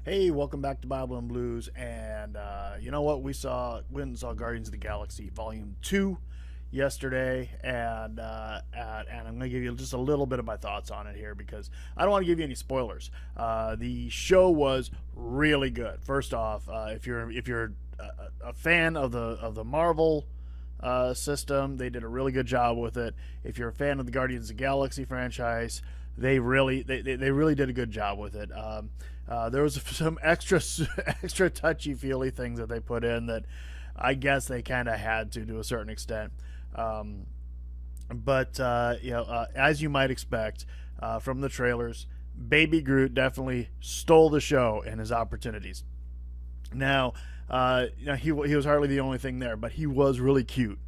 Hey, welcome back to Bible and Blues. And you know what? Went and saw Guardians of the Galaxy Volume 2 yesterday. And I'm going to give you just a little bit of my thoughts on it here because I don't want to give you any spoilers. The show was really good. First off, if you're a fan of the Marvel system, they did a really good job with it. If you're a fan of the Guardians of the Galaxy franchise, they really did a good job with it. There was some extra touchy feely things that they put in that I guess they kind of had to a certain extent. But as you might expect from the trailers, Baby Groot definitely stole the show and his opportunities. Now, he was hardly the only thing there, but he was really cute.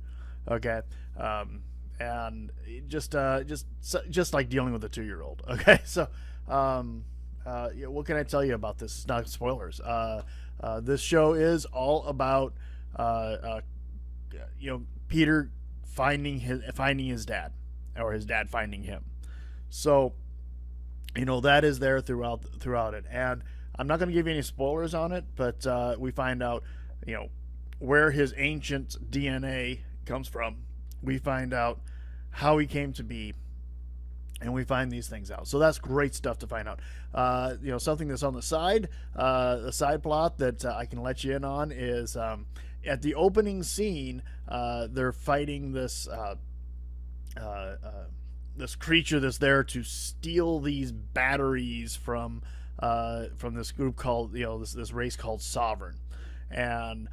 Okay. And just like dealing with a 2-year-old. Okay, so what can I tell you about this? It's not spoilers. This show is all about Peter finding his dad, or his dad finding him. So that is there throughout it, and I'm not going to give you any spoilers on it, but we find out where his ancient DNA comes from. We find out how he came to be, and we find these things out. So that's great stuff to find out. Something that's on the side plot that I can let you in on is at the opening scene, they're fighting this creature that's there to steal these batteries from this group called this race called Sovereign, and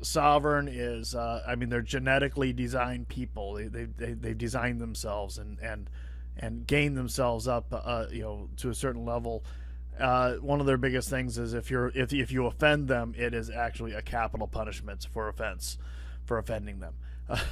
Sovereign is they're genetically designed people. They've designed themselves and gained themselves up to a certain level. One of their biggest things is if you offend them, it is actually a capital punishment for offending them.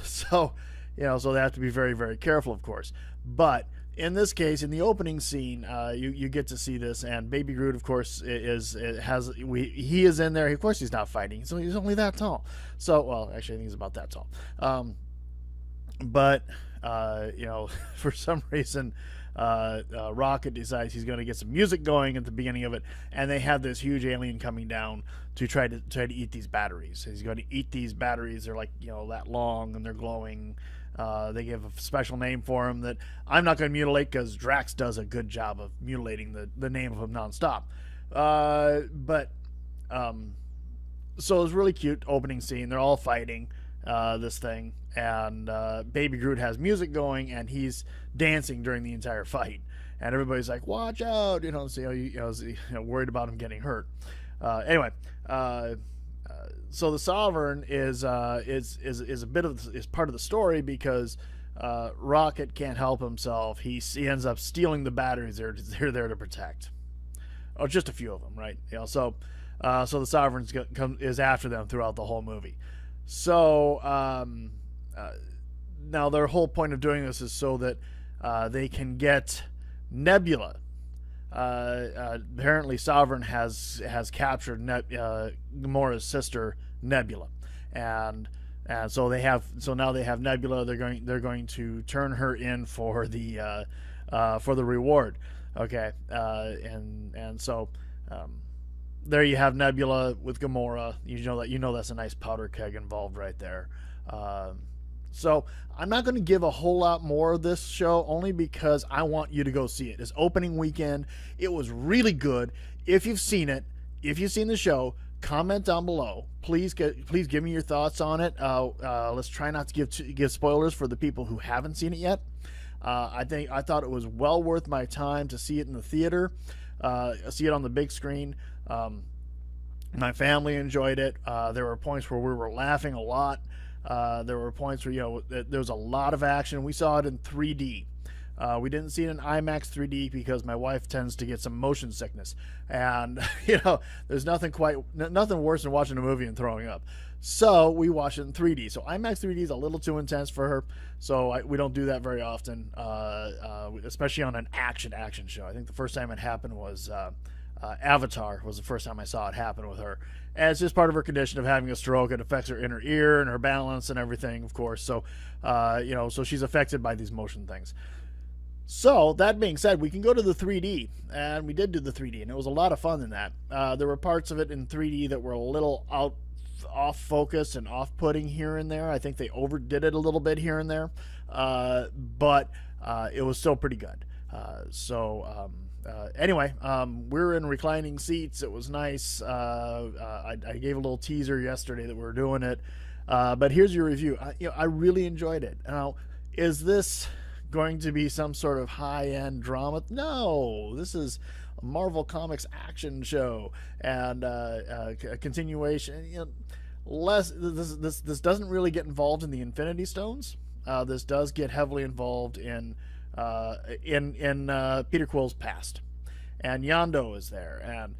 So they have to be very, very careful, of course. But in this case, in the opening scene, you get to see this, and Baby Groot, of course, he is in there. Of course, he's not fighting, so he's only that tall. So, well, actually, I think he's about that tall. But for some reason, Rocket decides he's going to get some music going at the beginning of it, and they have this huge alien coming down to try to eat these batteries. He's going to eat these batteries. They're like that long, and they're glowing. They give a special name for him that I'm not going to mutilate because Drax does a good job of mutilating the name of him nonstop. So it was really cute opening scene. They're all fighting this thing, and Baby Groot has music going, and he's dancing during the entire fight. And everybody's like, "Watch out!" Worried about him getting hurt. Anyway. So the Sovereign is part of the story because Rocket can't help himself. He ends up stealing the batteries they're there to protect. Oh, just a few of them, right? So the Sovereign is after them throughout the whole movie. So now their whole point of doing this is so that they can get Nebula. Apparently Sovereign has captured Gamora's sister Nebula, and so now they have Nebula. They're going to turn her in for the reward. Okay, so there you have Nebula with Gamora. You know that's a nice powder keg involved right there. So I'm not going to give a whole lot more of this show, only because I want you to go see it. It's opening weekend. It was really good. If you've seen it, if you've seen the show, comment down below. Please give me your thoughts on it. Let's try not to give spoilers for the people who haven't seen it yet. I thought it was well worth my time to see it in the theater, see it on the big screen. My family enjoyed it. There were points where we were laughing a lot. There were points where there was a lot of action. We saw it in 3D. We didn't see it in IMAX 3D because my wife tends to get some motion sickness, and there's nothing worse than watching a movie and throwing up. So we watched it in 3D. So IMAX 3D is a little too intense for her, so we don't do that very often, especially on an action show. I think the first time it happened was Avatar was the first time I saw it happen with her. And it's just part of her condition of having a stroke. It affects her inner ear and her balance and everything, of course. So, so she's affected by these motion things. So that being said, we can go to the 3D, and we did do the 3D, and it was a lot of fun in that. There were parts of it in 3D that were a little off focus and off putting here and there. I think they overdid it a little bit here and there, but it was still pretty good. Anyway, we're in reclining seats. It was nice. I gave a little teaser yesterday that we were doing it, but here's your review. I really enjoyed it. Now, is this going to be some sort of high-end drama? No, this is a Marvel Comics action show and a continuation. This doesn't really get involved in the Infinity Stones. This does get heavily involved in Peter Quill's past, and Yondu is there, and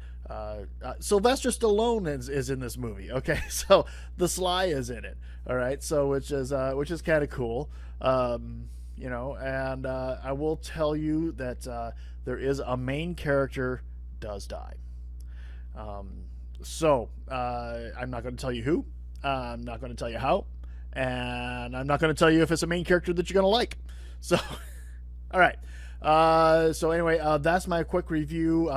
Sylvester Stallone is in this movie. Okay, so the Sly is in it. All right, so which is kind of cool. And I will tell you that there is a main character does die. I'm not going to tell you who. I'm not going to tell you how, and I'm not going to tell you if it's a main character that you're going to like. So, all right. Anyway, that's my quick review.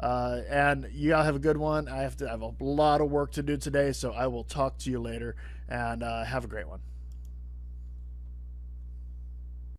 And you all have a good one. I have a lot of work to do today, so I will talk to you later, and have a great one.